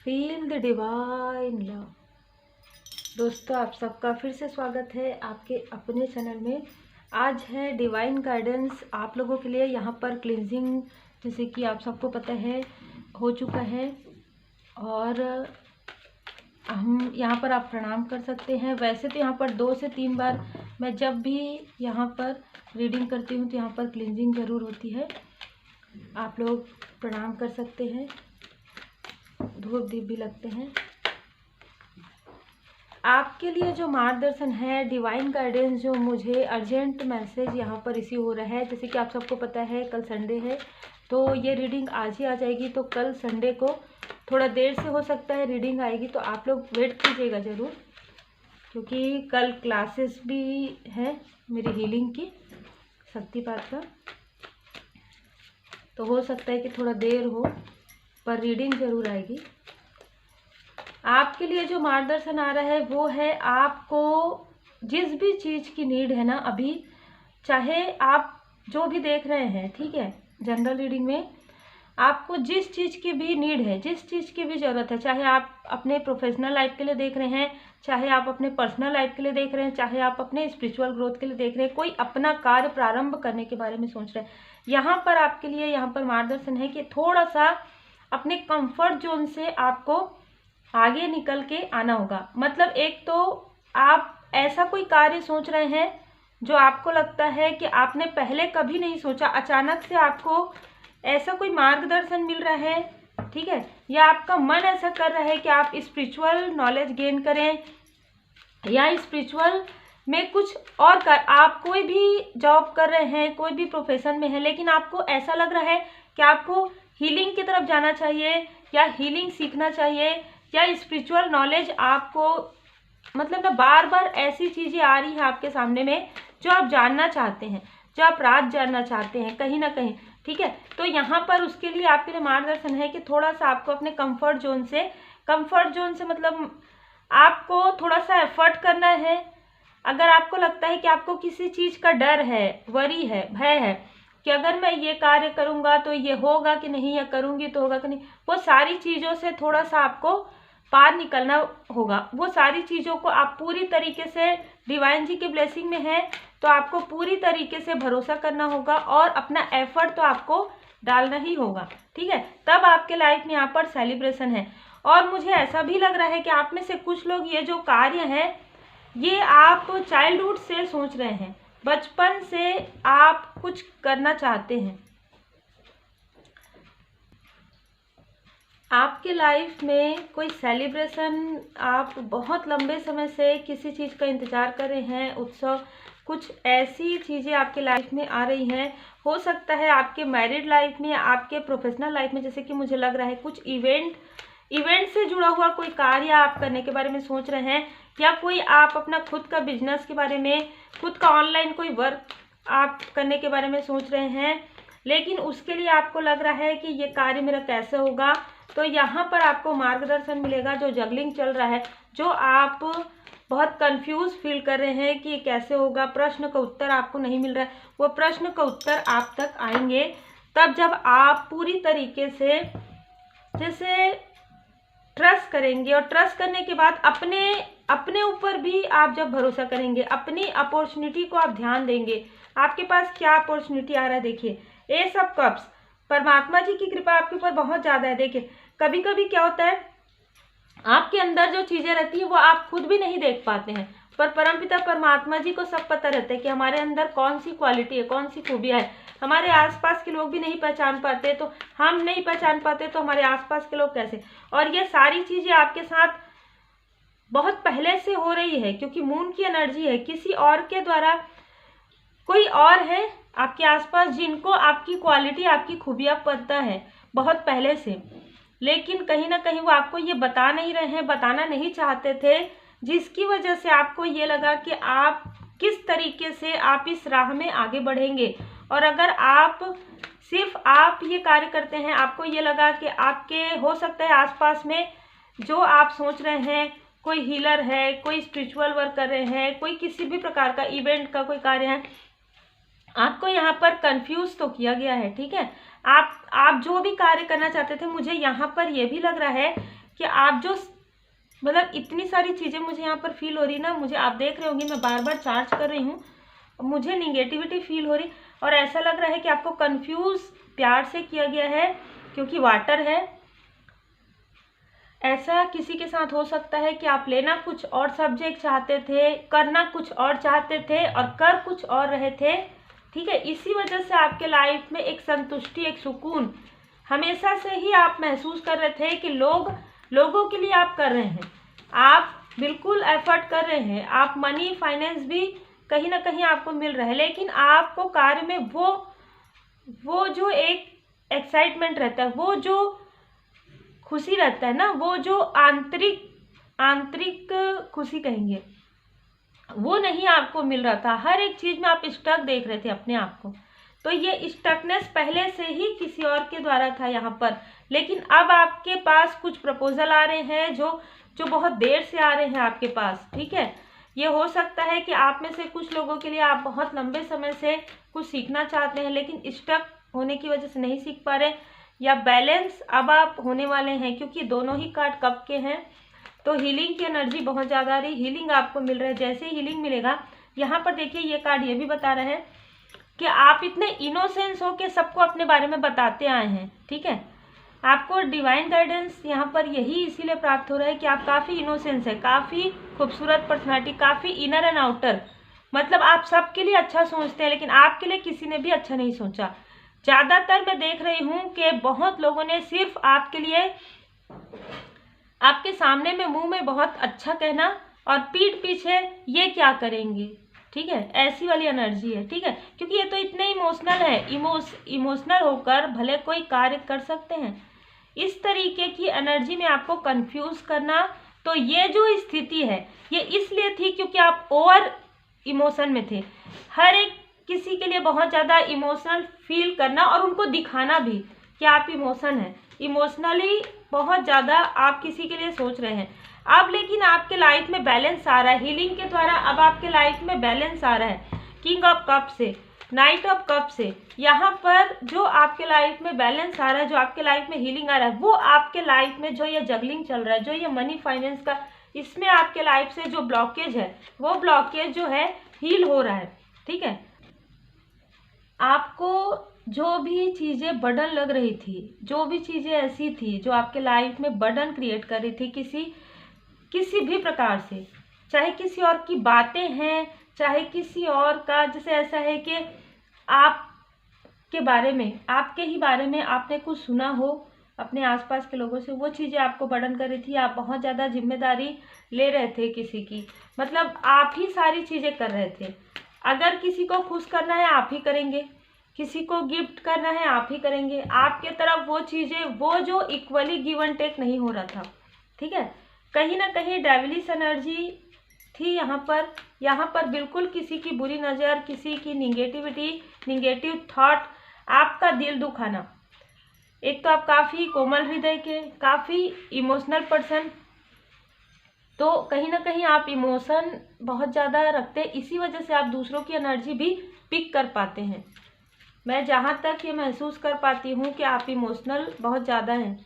Feel the divine love. दोस्तों, आप सबका फिर से स्वागत है आपके अपने चैनल में। आज है डिवाइन गाइडेंस आप लोगों के लिए। यहाँ पर क्लिनजिंग, जैसे कि आप सबको पता है, हो चुका है और हम यहाँ पर आप प्रणाम कर सकते हैं। वैसे तो यहाँ पर 2 से 3 बार मैं जब भी यहाँ पर रीडिंग करती हूँ तो यहाँ पर क्लिनजिंग ज़रूर होती है। आप लोग प्रणाम कर सकते हैं, धूप दीप भी लगते हैं। आपके लिए जो मार्गदर्शन है, डिवाइन गाइडेंस, जो मुझे अर्जेंट मैसेज यहाँ पर रिसीव हो रहा है, जैसे कि आप सबको पता है कल संडे है तो ये रीडिंग आज ही आ जाएगी। तो कल संडे को थोड़ा देर से हो सकता है रीडिंग आएगी, तो आप लोग वेट कीजिएगा ज़रूर, क्योंकि कल क्लासेस भी है मेरी हीलिंग की, शक्तिपात का। तो हो सकता है कि थोड़ा देर हो, पर रीडिंग ज़रूर आएगी। आपके लिए जो मार्गदर्शन आ रहा है वो है, आपको जिस भी चीज़ की नीड है ना अभी, चाहे आप जो भी देख रहे हैं, ठीक है, जनरल रीडिंग में आपको जिस चीज़ की भी नीड है, जिस चीज़ की भी ज़रूरत है, चाहे आप अपने प्रोफेशनल लाइफ के लिए देख रहे हैं, चाहे आप अपने पर्सनल लाइफ के लिए देख रहे हैं, चाहे आप अपने स्पिरिचुअल ग्रोथ के लिए देख रहे हैं, कोई अपना कार्य प्रारंभ करने के बारे में सोच रहे हैं, यहाँ पर आपके लिए यहाँ पर मार्गदर्शन है कि थोड़ा सा अपने कंफर्ट जोन से आपको आगे निकल के आना होगा। मतलब एक तो आप ऐसा कोई कार्य सोच रहे हैं जो आपको लगता है कि आपने पहले कभी नहीं सोचा, अचानक से आपको ऐसा कोई मार्गदर्शन मिल रहा है, ठीक है, या आपका मन ऐसा कर रहा है कि आप स्पिरिचुअल नॉलेज गेन करें या स्पिरिचुअल में कुछ और कर, आप कोई भी जॉब कर रहे हैं, कोई भी प्रोफेशन में है, लेकिन आपको ऐसा लग रहा है कि आपको हीलिंग की तरफ जाना चाहिए या हीलिंग सीखना चाहिए या स्पिरिचुअल नॉलेज आपको, मतलब ना बार बार ऐसी चीज़ें आ रही हैं आपके सामने में जो आप जानना चाहते हैं, जो आप राज जानना चाहते हैं कहीं ना कहीं, ठीक है। तो यहाँ पर उसके लिए आपके लिए मार्गदर्शन है कि थोड़ा सा आपको अपने कंफर्ट जोन से मतलब आपको थोड़ा सा एफर्ट करना है। अगर आपको लगता है कि आपको किसी चीज़ का डर है, वरी है, भय है कि अगर मैं ये कार्य करूँगा तो ये होगा कि नहीं, या करूँगी तो होगा कि नहीं, वो सारी चीज़ों से थोड़ा सा आपको पार निकलना होगा। वो सारी चीज़ों को आप पूरी तरीके से, डिवाइन जी की ब्लेसिंग में है तो आपको पूरी तरीके से भरोसा करना होगा और अपना एफर्ट तो आपको डालना ही होगा, ठीक है। तब आपके लाइफ में यहाँ पर सेलिब्रेशन है। और मुझे ऐसा भी लग रहा है कि आप में से कुछ लोग ये जो कार्य है ये आप चाइल्डहुड से सोच रहे हैं, बचपन से आप कुछ करना चाहते हैं। आपके लाइफ में कोई सेलिब्रेशन, आप बहुत लंबे समय से किसी चीज़ का इंतज़ार कर रहे हैं, उत्सव, कुछ ऐसी चीज़ें आपके लाइफ में आ रही हैं। हो सकता है आपके मैरिड लाइफ में, आपके प्रोफेशनल लाइफ में, जैसे कि मुझे लग रहा है कुछ इवेंट से जुड़ा हुआ कोई कार्य आप करने के बारे में सोच रहे हैं, या कोई आप अपना खुद का बिजनेस के बारे में, खुद का ऑनलाइन कोई वर्क आप करने के बारे में सोच रहे हैं, लेकिन उसके लिए आपको लग रहा है कि ये कार्य मेरा कैसे होगा। तो यहाँ पर आपको मार्गदर्शन मिलेगा। जो जगलिंग चल रहा है, जो आप बहुत कंफ्यूज फील कर रहे हैं कि कैसे होगा, प्रश्न का उत्तर आपको नहीं मिल रहा है, वो प्रश्न का उत्तर आप तक आएंगे तब जब आप पूरी तरीके से जैसे ट्रस्ट करेंगे। और ट्रस्ट करने के बाद अपने ऊपर भी आप जब भरोसा करेंगे, अपनी अपॉर्चुनिटी को आप ध्यान देंगे, आपके पास क्या अपॉर्चुनिटी आ रहा है। देखिए, एस ऑफ कप्स, परमात्मा जी की कृपा आपके ऊपर बहुत ज़्यादा है। देखिए, कभी कभी क्या होता है, आपके अंदर जो चीज़ें रहती है वो आप खुद भी नहीं देख पाते हैं, पर परमपिता परमात्मा जी को सब पता रहता है कि हमारे अंदर कौन सी क्वालिटी है, कौन सी खूबियाँ है। हमारे आसपास के लोग भी नहीं पहचान पाते, तो हम नहीं पहचान पाते तो हमारे आसपास के लोग कैसे। और ये सारी चीज़ें आपके साथ बहुत पहले से हो रही है, क्योंकि मून की एनर्जी है, किसी और के द्वारा कोई और है आपके आसपास जिनको आपकी क्वालिटी, आपकी खूबियाँ पता है बहुत पहले से, लेकिन कहीं ना कहीं वो आपको ये बता नहीं रहे हैं, बताना नहीं चाहते थे, जिसकी वजह से आपको ये लगा कि आप किस तरीके से आप इस राह में आगे बढ़ेंगे। और अगर आप सिर्फ आप ये कार्य करते हैं, आपको ये लगा कि आपके हो सकता है आसपास में जो आप सोच रहे हैं, कोई हीलर है, कोई स्पिरिचुअल वर्क कर रहे हैं, कोई किसी भी प्रकार का इवेंट का कोई कार्य है, आपको यहाँ पर कंफ्यूज तो किया गया है, ठीक है। आप जो भी कार्य करना चाहते थे, मुझे यहाँ पर यह भी लग रहा है कि आप जो मतलब इतनी सारी चीज़ें मुझे यहाँ पर फील हो रही ना, मुझे आप देख रहे होंगे मैं बार बार चार्ज कर रही हूँ, मुझे निगेटिविटी फील हो रही और ऐसा लग रहा है कि आपको कंफ्यूज प्यार से किया गया है क्योंकि वाटर है। ऐसा किसी के साथ हो सकता है कि आप लेना कुछ और सब्जेक्ट चाहते थे, करना कुछ और चाहते थे और कर कुछ और रहे थे, ठीक है। इसी वजह से आपके लाइफ में एक संतुष्टि, एक सुकून हमेशा से ही आप महसूस कर रहे थे कि लोगों के लिए आप कर रहे हैं, आप बिल्कुल एफर्ट कर रहे हैं, आप मनी फाइनेंस भी कहीं ना कहीं आपको मिल रहा है, लेकिन आपको कार्य में वो जो एक एक्साइटमेंट रहता है, वो जो खुशी रहता है ना, वो जो आंतरिक खुशी कहेंगे, वो नहीं आपको मिल रहा था। हर एक चीज में आप स्टक देख रहे थे अपने आप को। तो ये स्टकनेस पहले से ही किसी और के द्वारा था यहाँ पर, लेकिन अब आपके पास कुछ प्रपोजल आ रहे हैं जो बहुत देर से आ रहे हैं आपके पास, ठीक है। ये हो सकता है कि आप में से कुछ लोगों के लिए आप बहुत लंबे समय से कुछ सीखना चाहते हैं लेकिन स्टक होने की वजह से नहीं सीख पा रहे, या बैलेंस अब आप होने वाले हैं क्योंकि दोनों ही कार्ड कप के हैं। तो हीलिंग की एनर्जी बहुत ज़्यादा आ रही, हीलिंग आपको मिल रहा है। जैसे ही हीलिंग मिलेगा, यहाँ पर देखिए ये कार्ड ये भी बता रहे हैं कि आप इतने इनोसेंस हो के सबको अपने बारे में बताते आए हैं, ठीक है। आपको डिवाइन गाइडेंस यहाँ पर यही इसीलिए प्राप्त हो रहा है कि आप काफ़ी इनोसेंस है, काफ़ी खूबसूरत पर्सनालिटी, काफ़ी इनर एंड आउटर, मतलब आप सबके लिए अच्छा सोचते हैं लेकिन आपके लिए किसी ने भी अच्छा नहीं सोचा। ज़्यादातर मैं देख रही हूँ कि बहुत लोगों ने सिर्फ आपके लिए आपके सामने में मुंह में बहुत अच्छा कहना और पीठ पीछे ये क्या करेंगे, ठीक है, ऐसी वाली एनर्जी है, ठीक है। क्योंकि ये तो इतने इमोशनल है, इमोशनल होकर भले कोई कार्य कर सकते हैं। इस तरीके की एनर्जी में आपको कंफ्यूज करना, तो ये जो स्थिति है ये इसलिए थी क्योंकि आप ओवर इमोशन में थे। हर एक किसी के लिए बहुत ज़्यादा इमोशनल फील करना और उनको दिखाना भी कि आप इमोशन है, इमोशनली बहुत ज़्यादा आप किसी के लिए सोच रहे हैं। अब लेकिन आपके लाइफ में बैलेंस आ रहा है हीलिंग के द्वारा, अब आपके लाइफ में बैलेंस आ रहा है किंग ऑफ कप से, नाइट ऑफ कप से। यहाँ पर जो आपके लाइफ में बैलेंस आ रहा है, जो आपके लाइफ में हीलिंग आ रहा है, वो आपके लाइफ में जो ये जगलिंग चल रहा है, जो ये मनी फाइनेंस का, इसमें आपके लाइफ से जो ब्लॉकेज है वो ब्लॉकेज जो है हील हो रहा है, ठीक है। आपको जो भी चीज़ें बर्डन लग रही थी, जो भी चीज़ें ऐसी थी जो आपके लाइफ में बर्डन क्रिएट कर रही थी किसी भी प्रकार से, चाहे किसी और की बातें हैं, चाहे किसी और का, जैसे ऐसा है कि आपके बारे में, आपके ही बारे में आपने कुछ सुना हो अपने आसपास के लोगों से, वो चीज़ें आपको बर्डन कर रही थी। आप बहुत ज़्यादा जिम्मेदारी ले रहे थे किसी की, मतलब आप ही सारी चीज़ें कर रहे थे। अगर किसी को खुश करना है आप ही करेंगे, किसी को गिफ्ट करना है आप ही करेंगे, आपके तरफ वो चीज़ें, वो जो इक्वली गिव एंड टेक नहीं हो रहा था, ठीक है। कहीं ना कहीं डेविलिश एनर्जी थी यहाँ पर बिल्कुल किसी की बुरी नज़र, किसी की निगेटिविटी, निगेटिव थॉट, आपका दिल दुखाना। एक तो आप काफ़ी कोमल हृदय के, काफ़ी इमोशनल पर्सन, तो कहीं ना कहीं आप इमोशन बहुत ज़्यादा रखते हैं, इसी वजह से आप दूसरों की एनर्जी भी पिक कर पाते हैं। मैं जहाँ तक ये महसूस कर पाती हूँ कि आप इमोशनल बहुत ज़्यादा हैं।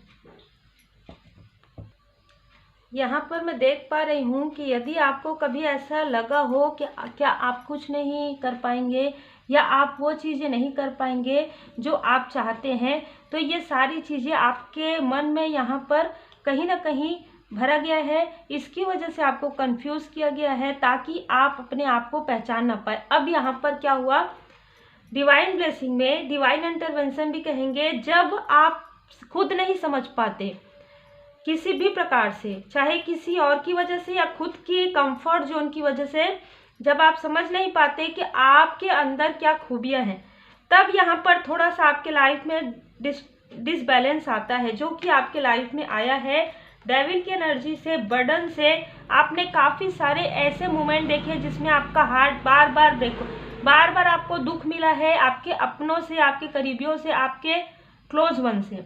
यहाँ पर मैं देख पा रही हूँ कि यदि आपको कभी ऐसा लगा हो कि क्या आप कुछ नहीं कर पाएंगे या आप वो चीज़ें नहीं कर पाएंगे जो आप चाहते हैं, तो ये सारी चीज़ें आपके मन में यहाँ पर कहीं ना कहीं भरा गया है। इसकी वजह से आपको कंफ्यूज किया गया है ताकि आप अपने आप को पहचान ना पाए। अब यहाँ पर क्या हुआ, डिवाइन ब्लेसिंग में, डिवाइन इंटरवेंशन भी कहेंगे, जब आप खुद नहीं समझ पाते किसी भी प्रकार से, चाहे किसी और की वजह से या खुद की कंफर्ट जोन की वजह से, जब आप समझ नहीं पाते कि आपके अंदर क्या खूबियां हैं, तब यहाँ पर थोड़ा सा आपके लाइफ में डिसबैलेंस आता है, जो कि आपके लाइफ में आया है डेविल की एनर्जी से, बर्डन से। आपने काफ़ी सारे ऐसे मोमेंट देखे जिसमें आपका हार्ट बार बार आपको दुख मिला है, आपके अपनों से, आपके करीबियों से, आपके क्लोज वन से,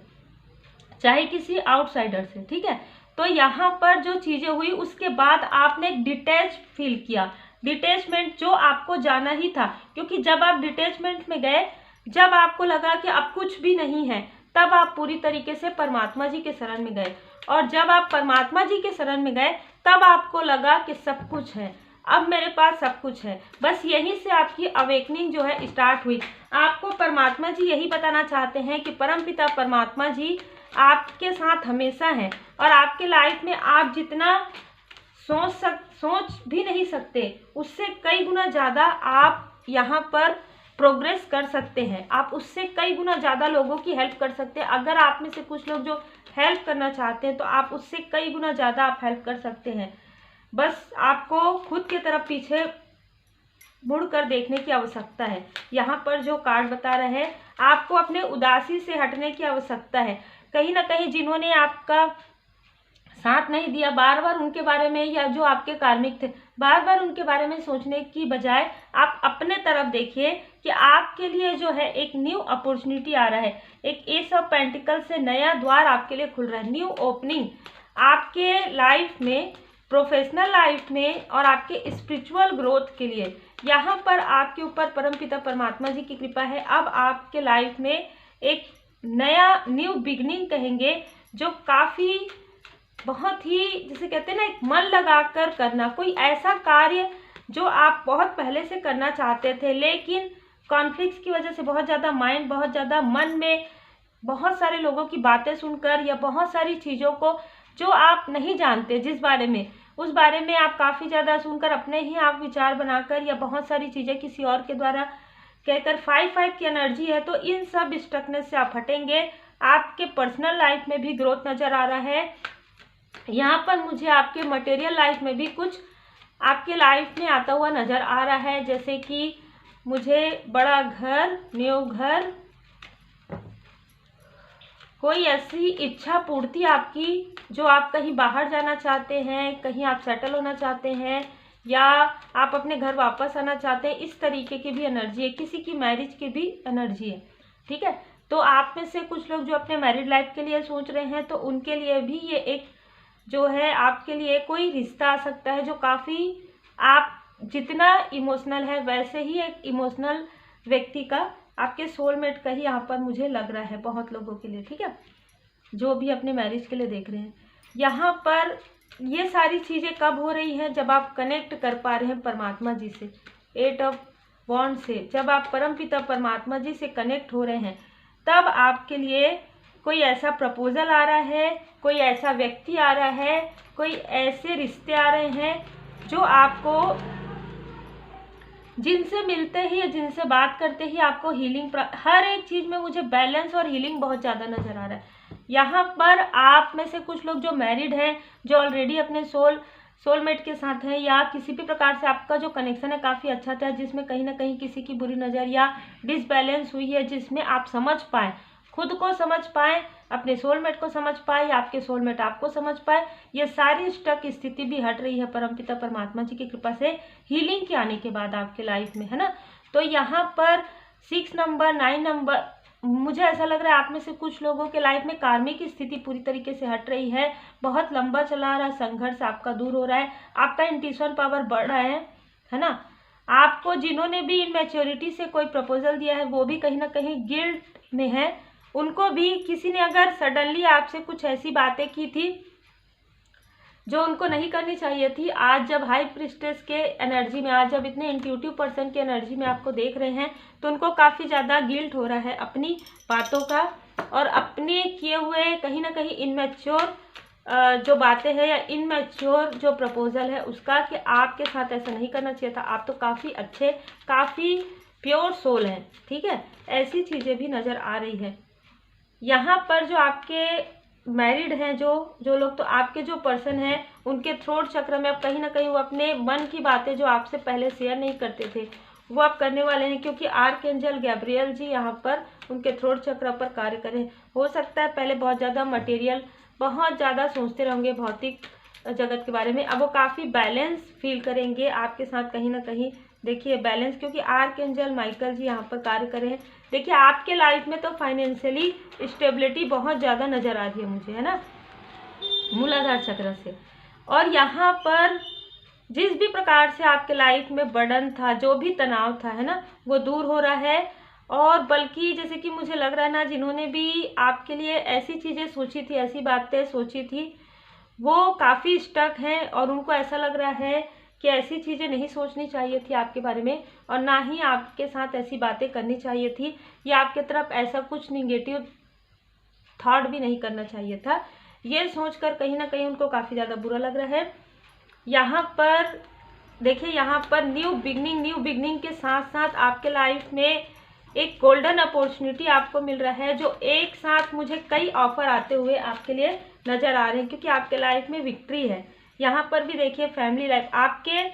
चाहे किसी आउटसाइडर से, ठीक है। तो यहाँ पर जो चीज़ें हुई उसके बाद आपने एक डिटैच फील किया, डिटैचमेंट जो आपको जाना ही था, क्योंकि जब आप डिटैचमेंट में गए, जब आपको लगा कि अब कुछ भी नहीं है, तब आप पूरी तरीके से परमात्मा जी के शरण में गए और जब आप परमात्मा जी के शरण में गए तब आपको लगा कि सब कुछ है, अब मेरे पास सब कुछ है। बस यहीं से आपकी अवेकनिंग जो है स्टार्ट हुई। आपको परमात्मा जी यही बताना चाहते हैं कि परमपिता परमात्मा जी आपके साथ हमेशा हैं और आपके लाइफ में आप जितना सोच भी नहीं सकते उससे कई गुना ज़्यादा आप यहाँ पर प्रोग्रेस कर सकते हैं। आप उससे कई गुना ज़्यादा लोगों की हेल्प कर सकते हैं। अगर आप में से कुछ लोग जो हेल्प करना चाहते हैं तो आप उससे कई गुना ज़्यादा आप हेल्प कर सकते हैं। बस आपको खुद की तरफ पीछे मुड़कर देखने की आवश्यकता है। यहाँ पर जो कार्ड बता रहे हैं, आपको अपने उदासी से हटने की आवश्यकता है। कहीं ना कहीं जिन्होंने आपका साथ नहीं दिया, बार बार उनके बारे में, या जो आपके कार्मिक थे, बार बार उनके बारे में सोचने की बजाय आप अपने तरफ देखिए कि आपके लिए जो है एक न्यू अपॉर्चुनिटी आ रहा है। एक एस ऑफ पेंटिकल से नया द्वार आपके लिए खुल रहा है, न्यू ओपनिंग आपके लाइफ में, प्रोफेशनल लाइफ में और आपके स्पिरिचुअल ग्रोथ के लिए। यहाँ पर आपके ऊपर परमपिता परमात्मा जी की कृपा है। अब आपके लाइफ में एक नया न्यू बिगनिंग कहेंगे, जो काफ़ी बहुत ही, जिसे कहते हैं ना, एक मन लगाकर करना, कोई ऐसा कार्य जो आप बहुत पहले से करना चाहते थे लेकिन कॉन्फ्लिक्ट्स की वजह से बहुत ज़्यादा माइंड, बहुत ज़्यादा मन में बहुत सारे लोगों की बातें सुनकर या बहुत सारी चीज़ों को जो आप नहीं जानते जिस बारे में, उस बारे में आप काफ़ी ज़्यादा सुनकर अपने ही आप विचार बनाकर या बहुत सारी चीज़ें किसी और के द्वारा कहकर 5-5 की एनर्जी है, तो इन सब स्टकनेस से आप हटेंगे। आपके पर्सनल लाइफ में भी ग्रोथ नज़र आ रहा है। यहाँ पर मुझे आपके मटेरियल लाइफ में भी कुछ आपके लाइफ में आता हुआ नज़र आ रहा है, जैसे कि मुझे बड़ा घर, न्यू घर, कोई ऐसी इच्छा पूर्ति आपकी जो आप कहीं बाहर जाना चाहते हैं, कहीं आप सेटल होना चाहते हैं या आप अपने घर वापस आना चाहते हैं, इस तरीके की भी एनर्जी है। किसी की मैरिज की भी एनर्जी है, ठीक है। तो आप में से कुछ लोग जो अपने मैरिड लाइफ के लिए सोच रहे हैं तो उनके लिए भी ये एक जो है आपके लिए कोई रिश्ता आ सकता है जो काफ़ी, आप जितना इमोशनल है वैसे ही एक इमोशनल व्यक्ति का, आपके सोलमेट का ही यहाँ पर मुझे लग रहा है बहुत लोगों के लिए, ठीक है, जो भी अपने मैरिज के लिए देख रहे हैं। यहाँ पर ये सारी चीज़ें कब हो रही हैं? जब आप कनेक्ट कर पा रहे हैं परमात्मा जी से, 8 ऑफ वॉन्ड से, जब आप परमपिता परमात्मा जी से कनेक्ट हो रहे हैं तब आपके लिए कोई ऐसा प्रपोजल आ रहा है, कोई ऐसा व्यक्ति आ रहा है, कोई ऐसे रिश्ते आ रहे हैं जो आपको, जिनसे मिलते ही या जिनसे बात करते ही आपको हीलिंग, हर एक चीज़ में मुझे बैलेंस और हीलिंग बहुत ज़्यादा नज़र आ रहा है। यहाँ पर आप में से कुछ लोग जो मैरिड हैं, जो ऑलरेडी अपने सोलमेट के साथ हैं, या किसी भी प्रकार से आपका जो कनेक्शन है काफ़ी अच्छा था, जिसमें कहीं ना कहीं किसी की बुरी नज़र या डिसबैलेंस हुई है, जिसमें आप समझ पाए, खुद को समझ पाए, अपने सोलमेट को समझ पाए या आपके सोलमेट आपको समझ पाए, ये सारी स्टक स्थिति भी हट रही है परमपिता परमात्मा जी की कृपा से, हीलिंग के आने के बाद आपके लाइफ में, है ना। तो यहाँ पर 6 नंबर, 9 नंबर, मुझे ऐसा लग रहा है आप में से कुछ लोगों के लाइफ में कार्मिक स्थिति पूरी तरीके से हट रही है, बहुत लंबा चला रहा संघर्ष आपका दूर हो रहा है, आपका इंट्यूशन पावर बढ़ रहा है ना। आपको जिन्होंने भी इनमेच्योरिटी से कोई प्रपोजल दिया है वो भी कहीं ना कहीं गिल्ट में है, उनको भी किसी ने अगर सडनली आपसे कुछ ऐसी बातें की थी जो उनको नहीं करनी चाहिए थी, आज जब हाई प्रिस्टेस के एनर्जी में, आज जब इतने इंट्यूटिव पर्सन के एनर्जी में आपको देख रहे हैं तो उनको काफ़ी ज़्यादा गिल्ट हो रहा है अपनी बातों का और अपने किए हुए कहीं ना कहीं इनमेच्योर जो बातें हैं या इनमेच्योर जो प्रपोजल है उसका, कि आपके साथ ऐसा नहीं करना चाहिए था, आप तो काफ़ी अच्छे, काफ़ी प्योर सोल हैं, ठीक है। ऐसी चीज़ें भी नज़र आ रही है। यहाँ पर जो आपके मैरिड हैं जो लोग, तो आपके जो पर्सन हैं उनके थ्रोट चक्र में अब कहीं ना कहीं वो अपने मन की बातें जो आपसे पहले शेयर नहीं करते थे वो आप करने वाले हैं, क्योंकि आर्कएंजल गैब्रियल जी यहाँ पर उनके थ्रोट चक्र पर कार्य करें। हो सकता है पहले बहुत ज़्यादा मटेरियल, बहुत ज़्यादा सोचते रहेंगे भौतिक जगत के बारे में, अब वो काफ़ी बैलेंस फील करेंगे आपके साथ कहीं ना कहीं। देखिए बैलेंस, क्योंकि आर्कएंजल माइकल जी यहाँ पर कार्य कर रहे हैं। देखिए आपके लाइफ में तो फाइनेंशियली स्टेबिलिटी बहुत ज़्यादा नज़र आ रही है मुझे, है ना, मूलाधार चक्र से। और यहाँ पर जिस भी प्रकार से आपके लाइफ में बर्डन था, जो भी तनाव था, है ना, वो दूर हो रहा है और बल्कि जैसे कि मुझे लग रहा है ना, जिन्होंने भी आपके लिए ऐसी चीज़ें सोची थी, ऐसी बातें सोची थी, वो काफ़ी स्टक हैं और उनको ऐसा लग रहा है कि ऐसी चीज़ें नहीं सोचनी चाहिए थी आपके बारे में, और ना ही आपके साथ ऐसी बातें करनी चाहिए थी, या आपके तरफ ऐसा कुछ निगेटिव थॉट भी नहीं करना चाहिए था। ये सोचकर कहीं ना कहीं उनको काफ़ी ज़्यादा बुरा लग रहा है। यहाँ पर देखिए, यहाँ पर न्यू बिगनिंग के साथ साथ आपके लाइफ में एक गोल्डन अपॉर्चुनिटी आपको मिल रहा है, जो एक साथ मुझे कई ऑफर आते हुए आपके लिए नज़र आ रहे हैं, क्योंकि आपके लाइफ में विक्ट्री है। यहाँ पर भी देखिए फैमिली लाइफ, आपके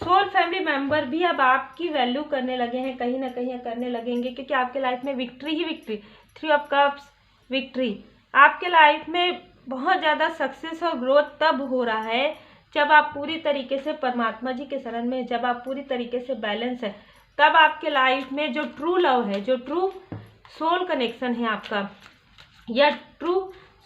सोल फैमिली मेंबर भी अब आपकी वैल्यू करने लगे हैं, कहीं ना कहीं करने लगेंगे, क्योंकि आपके लाइफ में victory he victory, 3 of cups victory. आपके लाइफ में बहुत ज़्यादा सक्सेस और ग्रोथ तब हो रहा है जब आप पूरी तरीके से परमात्मा जी के शरण में, जब आप पूरी तरीके से बैलेंस है, तब आपके लाइफ में जो ट्रू लव है, जो ट्रू सोल कनेक्शन है आपका, या ट्रू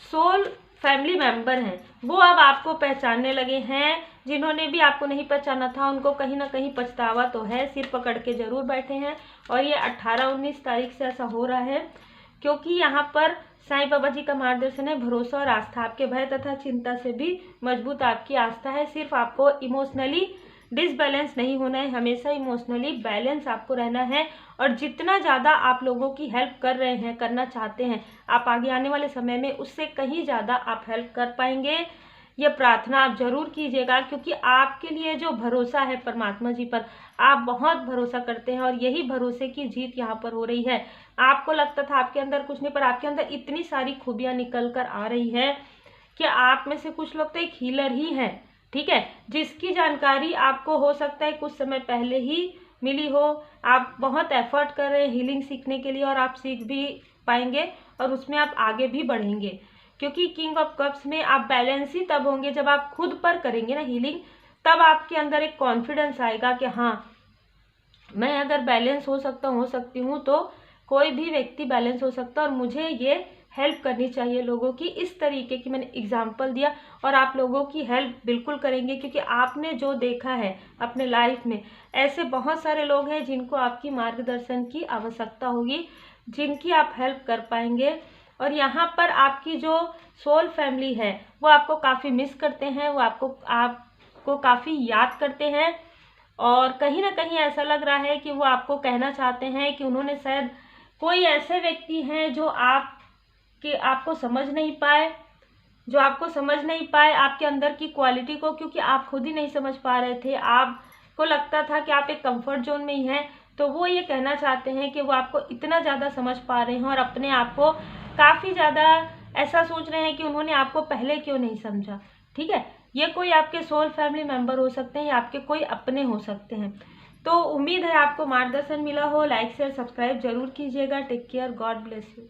सोल फैमिली मेंबर हैं, वो अब आपको पहचानने लगे हैं। जिन्होंने भी आपको नहीं पहचाना था, उनको कहीं ना कहीं पछतावा तो है, सिर पकड़ के जरूर बैठे हैं। और ये 18-19 तारीख से ऐसा हो रहा है, क्योंकि यहाँ पर साईं बाबा जी का मार्गदर्शन है, भरोसा और आस्था, आपके भय तथा चिंता से भी मजबूत आपकी आस्था है। सिर्फ आपको इमोशनली डिसबैलेंस नहीं होना है, हमेशा इमोशनली बैलेंस आपको रहना है। और जितना ज़्यादा आप लोगों की हेल्प कर रहे हैं, करना चाहते हैं, आप आगे आने वाले समय में उससे कहीं ज़्यादा आप हेल्प कर पाएंगे। ये प्रार्थना आप जरूर कीजिएगा, क्योंकि आपके लिए जो भरोसा है परमात्मा जी पर, आप बहुत भरोसा करते हैं, और यही भरोसे की जीत यहाँ पर हो रही है। आपको लगता था आपके अंदर कुछ नहीं, पर आपके अंदर इतनी सारी खूबियाँ निकल कर आ रही है कि आप में से कुछ लोग तो एक हीलर ही हैं, ठीक है, जिसकी जानकारी आपको हो सकता है कुछ समय पहले ही मिली हो। आप बहुत एफर्ट कर रहे हैं हीलिंग सीखने के लिए, और आप सीख भी पाएंगे और उसमें आप आगे भी बढ़ेंगे, क्योंकि किंग ऑफ कप्स में आप बैलेंस ही तब होंगे जब आप खुद पर करेंगे ना हीलिंग, तब आपके अंदर एक कॉन्फिडेंस आएगा कि हाँ, मैं अगर बैलेंस हो सकती हूँ तो कोई भी व्यक्ति बैलेंस हो सकता है, और मुझे ये हेल्प करनी चाहिए लोगों की। इस तरीके की मैंने एग्जाम्पल दिया, और आप लोगों की हेल्प बिल्कुल करेंगे, क्योंकि आपने जो देखा है अपने लाइफ में, ऐसे बहुत सारे लोग हैं जिनको आपकी मार्गदर्शन की आवश्यकता होगी, जिनकी आप हेल्प कर पाएंगे। और यहाँ पर आपकी जो सोल फैमिली है, वो आपको काफ़ी मिस करते हैं, वो आपको काफ़ी याद करते हैं, और कहीं ना कहीं ऐसा लग रहा है कि वो आपको कहना चाहते हैं कि उन्होंने शायद कोई ऐसे व्यक्ति हैं जो आपको समझ नहीं पाए, आपके अंदर की क्वालिटी को, क्योंकि आप खुद ही नहीं समझ पा रहे थे। आपको लगता था कि आप एक कंफर्ट जोन में ही हैं, तो वो ये कहना चाहते हैं कि वो आपको इतना ज़्यादा समझ पा रहे हैं, और अपने आप को काफ़ी ज़्यादा ऐसा सोच रहे हैं कि उन्होंने आपको पहले क्यों नहीं समझा, ठीक है। ये कोई आपके सोल फैमिली मेंबर हो सकते हैं, या आपके कोई अपने हो सकते हैं। तो उम्मीद है आपको मार्गदर्शन मिला हो। लाइक शेयर सब्सक्राइब जरूर कीजिएगा। Take care, God bless you.